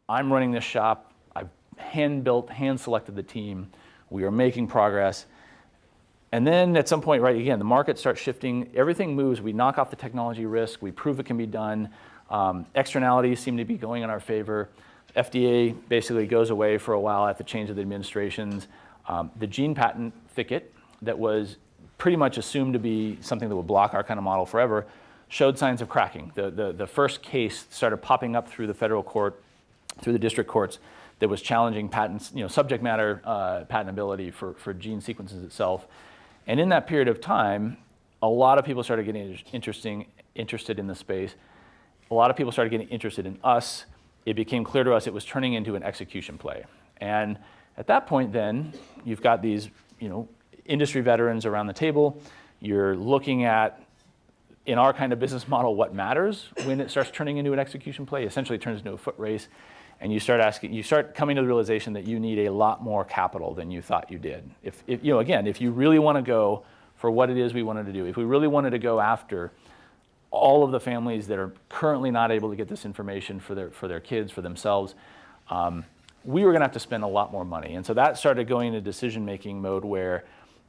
I'm running this shop. I've hand-built, hand-selected the team. We are making progress. And then at some point, right, again, the market starts shifting. Everything moves. We knock off the technology risk. We prove it can be done. Externalities seem to be going in our favor. FDA basically goes away for a while at the change of the administrations. The gene patent thicket that was pretty much assumed to be something that would block our kind of model forever showed signs of cracking. The first case started popping up through the federal court, through the district courts, that was challenging patents, subject matter patentability for gene sequences itself. And in that period of time, a lot of people started getting interested in the space. A lot of people started getting interested in us. It became clear to us it was turning into an execution play. And at that point then, you've got these industry veterans around the table. You're looking at, in our kind of business model, what matters when it starts turning into an execution play. Essentially, it turns into a foot race. And you start coming to the realization that you need a lot more capital than you thought you did. If you really want to go for what it is we wanted to do, if we really wanted to go after all of the families that are currently not able to get this information for their kids, for themselves, we were going to have to spend a lot more money. And so that started going into decision-making mode where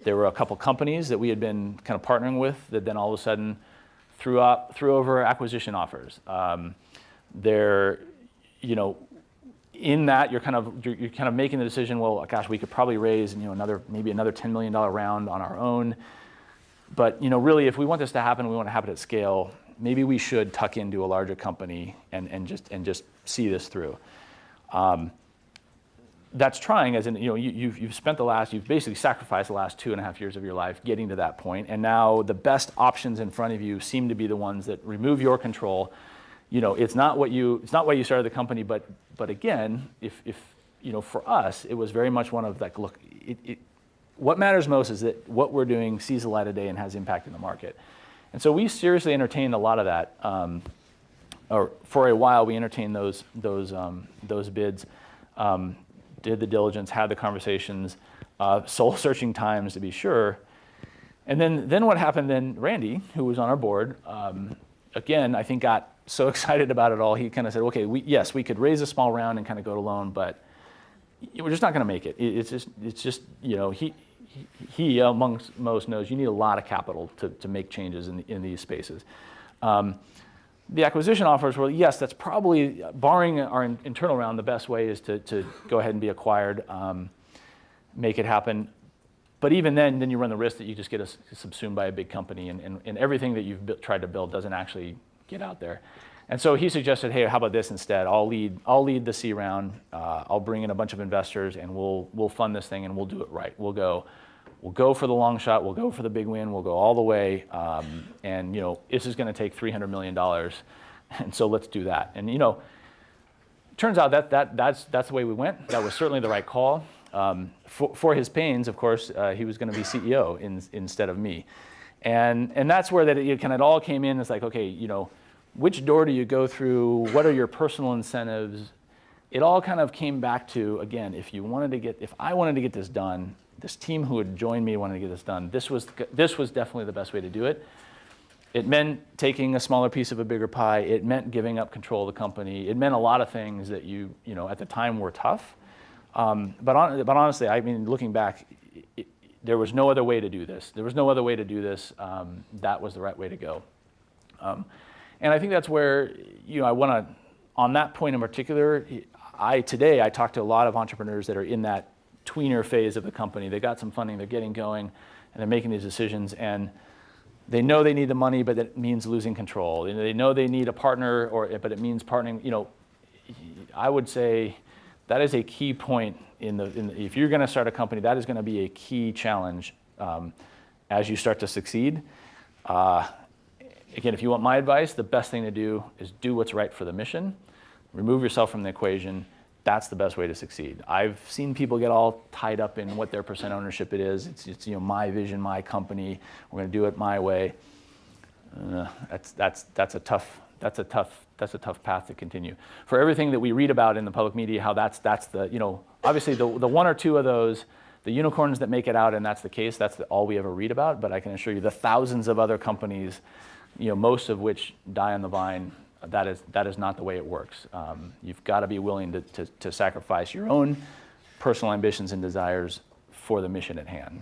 there were a couple companies that we had been kind of partnering with that then all of a sudden threw over acquisition offers. In that, you're kind of making the decision. Well, gosh, we could probably raise maybe another $10 million round on our own. But really, if we want this to happen, we want to have it at scale. Maybe we should tuck into a larger company and just see this through. That's trying, as in you've basically sacrificed the last 2.5 years of your life getting to that point, and now the best options in front of you seem to be the ones that remove your control. It's not why you started the company, but again, if for us, it was very much one of like, look, what matters most is that what we're doing sees the light of day and has impact in the market. And so we seriously entertained a lot of that. Or for a while, we entertained those bids, did the diligence, had the conversations, soul searching times to be sure. And then what happened then, Randy, who was on our board, again, I think got so excited about it all, he kind of said, okay, we could raise a small round and kind of go it alone, but we're just not going to make it. It's just he amongst most knows you need a lot of capital to make changes in these spaces. The acquisition offers were, yes, that's probably, barring our internal round, the best way is to go ahead and be acquired, make it happen. But even then you run the risk that you just get subsumed by a big company and everything that you've tried to build doesn't actually get out there. And so he suggested, hey, how about this instead? I'll lead the C round. I'll bring in a bunch of investors and we'll fund this thing and we'll do it right. We'll go for the long shot. We'll go for the big win. We'll go all the way. And this is going to take $300 million. And so let's do that. And turns out that's the way we went. That was certainly the right call. For his pains, of course, he was going to be CEO instead of me. And that's where it all came in. It's like, okay, which door do you go through? What are your personal incentives? It all kind of came back to, again, if I wanted to get this done, this team who would join me wanted to get this done, this was definitely the best way to do it. It meant taking a smaller piece of a bigger pie. It meant giving up control of the company. It meant a lot of things that at the time were tough. But honestly, I mean, looking back, there was no other way to do this. That was the right way to go. And I think that's where, I want to, on that point in particular, today I talk to a lot of entrepreneurs that are in that tweener phase of the company. They got some funding, they're getting going, and they're making these decisions, and they know they need the money, but that means losing control. They know they need a partner, but it means partnering. I would say that is a key point if you're going to start a company, that is going to be a key challenge as you start to succeed. Again, if you want my advice, the best thing to do is do what's right for the mission. Remove yourself from the equation. That's the best way to succeed. I've seen people get all tied up in what their percent ownership it is. It's my vision, my company. We're going to do it my way. That's a tough path to continue. For everything that we read about in the public media, how that's the obviously the one or two of those, the unicorns that make it out, and that's the case. That's all we ever read about. But I can assure you, the thousands of other companies, most of which die on the vine, that is not the way it works. You've got to be willing to sacrifice your own personal ambitions and desires for the mission at hand.